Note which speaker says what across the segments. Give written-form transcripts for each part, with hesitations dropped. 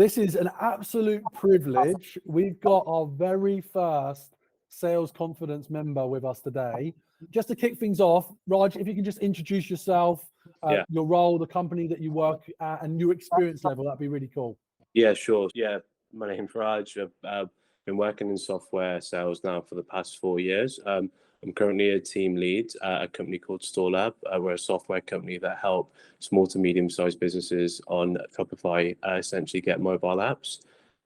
Speaker 1: This is an absolute privilege. We've got our very first sales confidence member with us today. Just to kick things off, Raj, if you can just introduce yourself, your role, the company that you work at, and your experience level, that'd be really cool.
Speaker 2: Yeah, sure. Yeah, my name's Raj. I've been working in software sales now for the past 4 years. I'm currently a team lead at a company called StoreLab. We're a software company that help small to medium-sized businesses on Shopify essentially get mobile apps.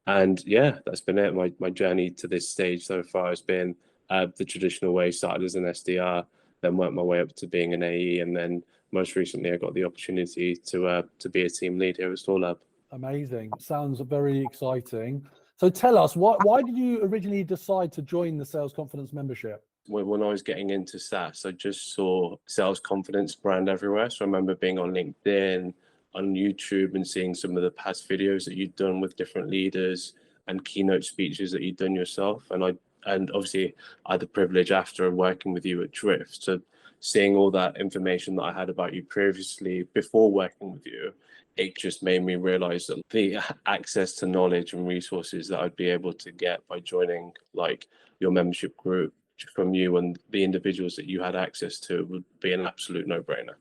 Speaker 2: And yeah, that's been it. My journey to this stage so far has been the traditional way. Started as an SDR, then worked my way up to being an AE, and then most recently I got the opportunity to be a team lead here at StoreLab.
Speaker 1: Amazing. Sounds very exciting. So tell us, why did you originally decide to join the Sales Confidence membership?
Speaker 2: When I was getting into SaaS, I just saw sales confidence brand everywhere. So I remember being on LinkedIn, on YouTube, and seeing some of the past videos that you'd done with different leaders and keynote speeches that you'd done yourself. And obviously I had the privilege after working with you at Drift, so seeing all that information that I had about you previously before working with you, it just made me realize that the access to knowledge and resources that I'd be able to get by joining like your membership group from you and the individuals that you had access to would be an absolute no-brainer.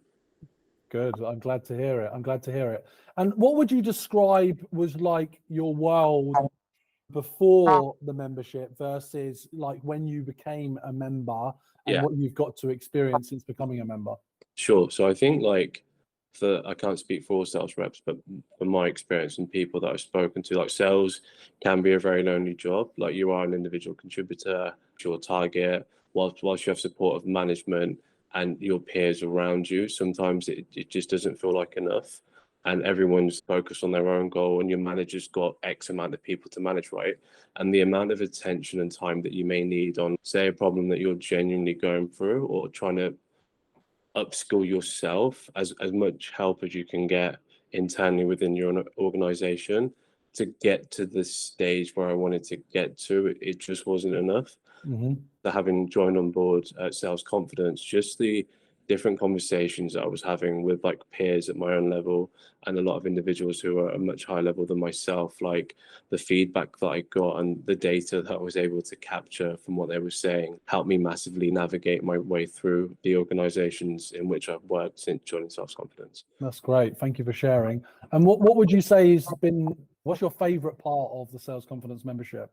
Speaker 1: Good. I'm glad to hear it. And what would you describe was like your world before the membership versus like when you became a member and what you've got to experience since becoming a member?
Speaker 2: Sure. So I think like I can't speak for all sales reps, but from my experience and people that I've spoken to, like sales can be a very lonely job. Like you are an individual contributor, your target, whilst you have support of management and your peers around you, sometimes it just doesn't feel like enough. And everyone's focused on their own goal, and your manager's got X amount of people to manage, right? And the amount of attention and time that you may need on, say, a problem that you're genuinely going through or trying to upskill yourself, as much help as you can get internally within your organization to get to the stage where I wanted to get to, it just wasn't enough. So having joined on board at Sales Confidence, just the different conversations that I was having with like peers at my own level and a lot of individuals who are at a much higher level than myself, like the feedback that I got and the data that I was able to capture from what they were saying helped me massively navigate my way through the organizations in which I've worked since joining Sales Confidence.
Speaker 1: That's great. Thank you for sharing. And what would you say what's your favorite part of the Sales Confidence membership?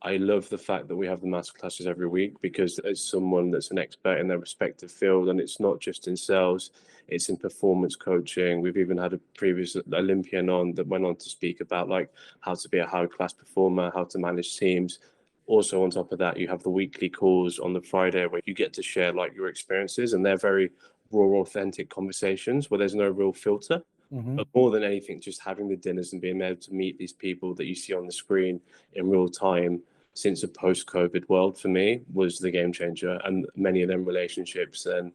Speaker 2: I love the fact that we have the masterclasses every week, because as someone that's an expert in their respective field, and it's not just in sales, it's in performance coaching. We've even had a previous Olympian on that went on to speak about like how to be a high class performer, how to manage teams. Also on top of that, you have the weekly calls on the Friday where you get to share like your experiences, and they're very raw, authentic conversations where there's no real filter. But more than anything, just having the dinners and being able to meet these people that you see on the screen in real time since a post-COVID world for me was the game changer. And many of them relationships then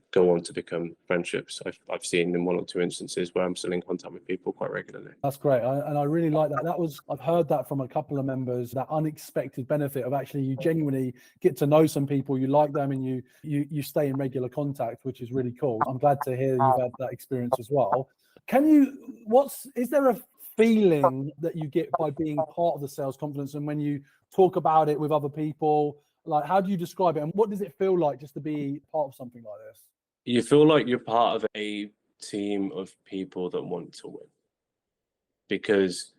Speaker 2: go on to become friendships. I've seen in 1 or 2 instances where I'm still in contact with people quite regularly.
Speaker 1: That's great. And I really like that. I've heard that from a couple of members, that unexpected benefit of actually you genuinely get to know some people, you like them, and you stay in regular contact, which is really cool. I'm glad to hear you've had that experience as well. Is there a feeling that you get by being part of the Sales Confidence, and when you talk about it with other people, like how do you describe it, and what does it feel like just to be part of something like this?
Speaker 2: You feel like you're part of a team of people that want to win, because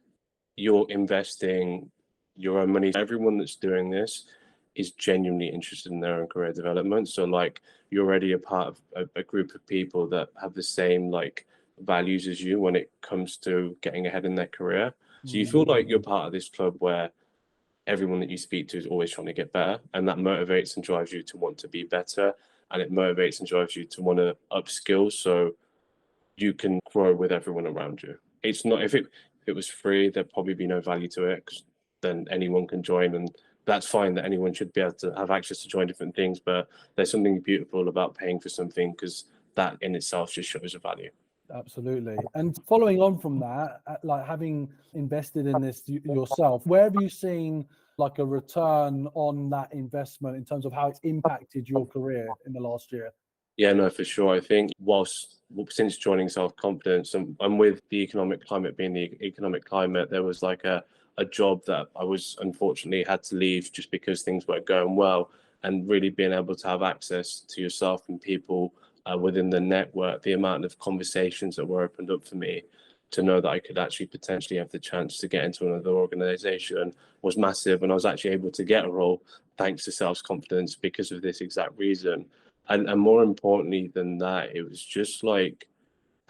Speaker 2: you're investing your own money. Everyone that's doing this is genuinely interested in their own career development. So like you're already a part of a group of people that have the same like values as you when it comes to getting ahead in their career. So you feel like you're part of this club where everyone that you speak to is always trying to get better, and that motivates and drives you to want to be better, and it motivates and drives you to want to upskill so you can grow with everyone around you. It's not, if it was free, there'd probably be no value to it, because then anyone can join, and that's fine that anyone should be able to have access to join different things, but there's something beautiful about paying for something, because that in itself just shows a value.
Speaker 1: Absolutely. And following on from that, like having invested in this yourself, where have you seen like a return on that investment in terms of how it's impacted your career in the last year?
Speaker 2: Yeah, no, for sure. I think since joining Self-Confidence and with the economic climate being the economic climate, there was like a job that I was unfortunately had to leave just because things weren't going well, and really being able to have access to yourself and people within the network, the amount of conversations that were opened up for me to know that I could actually potentially have the chance to get into another organization was massive. And I was actually able to get a role thanks to Self-Confidence because of this exact reason. And more importantly than that, it was just like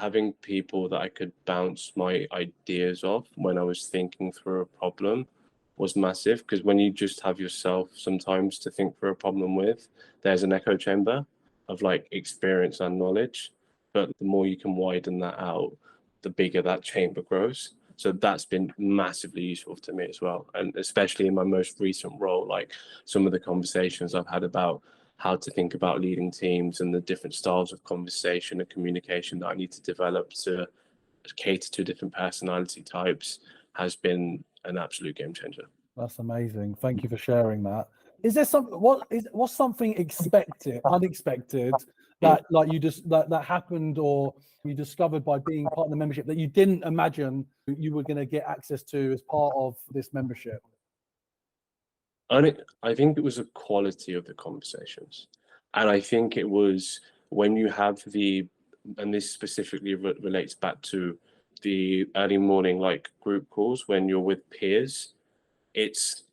Speaker 2: having people that I could bounce my ideas off when I was thinking through a problem was massive. Because when you just have yourself sometimes to think through a problem with, there's an echo chamber of like experience and knowledge. But the more you can widen that out, the bigger that chamber grows. So that's been massively useful to me as well. And especially in my most recent role, like some of the conversations I've had about how to think about leading teams and the different styles of conversation and communication that I need to develop to cater to different personality types has been an absolute game changer.
Speaker 1: That's amazing. Thank you for sharing that. Is there what's something unexpected that like you just that happened or you discovered by being part of the membership that you didn't imagine you were going to get access to as part of this membership?
Speaker 2: I think it was the quality of the conversations. And I think it was when you have and this specifically relates back to the early morning like group calls when you're with peers, it's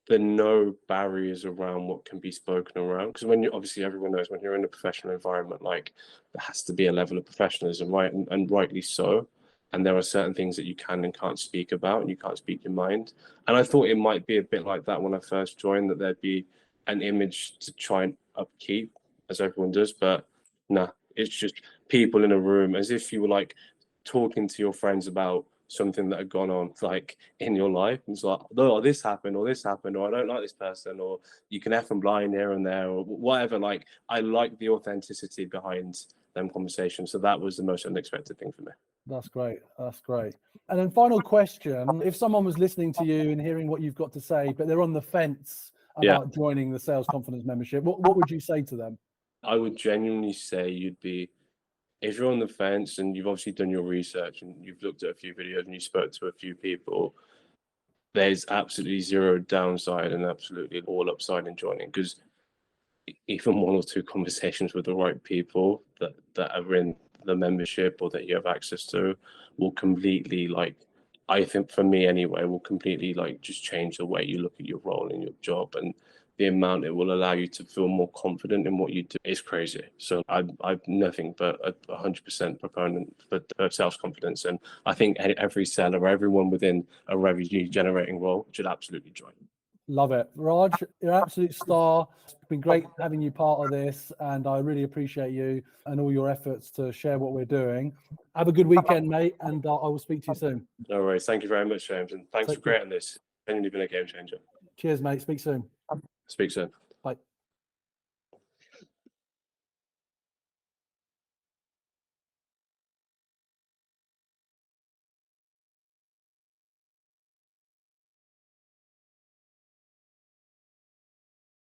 Speaker 2: the no barriers around what can be spoken around. Because when obviously everyone knows when you're in a professional environment, like there has to be a level of professionalism, right? And rightly so. And there are certain things that you can and can't speak about, and you can't speak your mind. And I thought it might be a bit like that when I first joined, that there'd be an image to try and upkeep, as everyone does. But nah, it's just people in a room, as if you were like talking to your friends about something that had gone on like in your life. And it's like, oh, this happened, or I don't like this person, or you can F and blind here and there, or whatever. Like, I like the authenticity behind them conversations. So that was the most unexpected thing for me.
Speaker 1: That's great. That's great. And then final question, if someone was listening to you and hearing what you've got to say, but they're on the fence about joining the Sales Confidence membership, what would you say to them?
Speaker 2: I would genuinely say if you're on the fence and you've obviously done your research and you've looked at a few videos and you spoke to a few people, there's absolutely zero downside and absolutely all upside in joining, because even one or two conversations with the right people that are in the membership or that you have access to will completely, like, I think for me anyway, will completely like just change the way you look at your role in your job, and the amount it will allow you to feel more confident in what you do is crazy. So I'm nothing but a 100% proponent for self-confidence, and I think every seller, everyone within a revenue generating role should absolutely join.
Speaker 1: Love it. Raj, you're an absolute star. It's been great having you part of this, and I really appreciate you and all your efforts to share what we're doing. Have a good weekend, mate, and I will speak to you soon.
Speaker 2: No worries. Thank you very much, James, and thanks for creating this. It's genuinely been a game changer.
Speaker 1: Cheers, mate. Speak soon.
Speaker 2: Speak soon.
Speaker 1: Bye.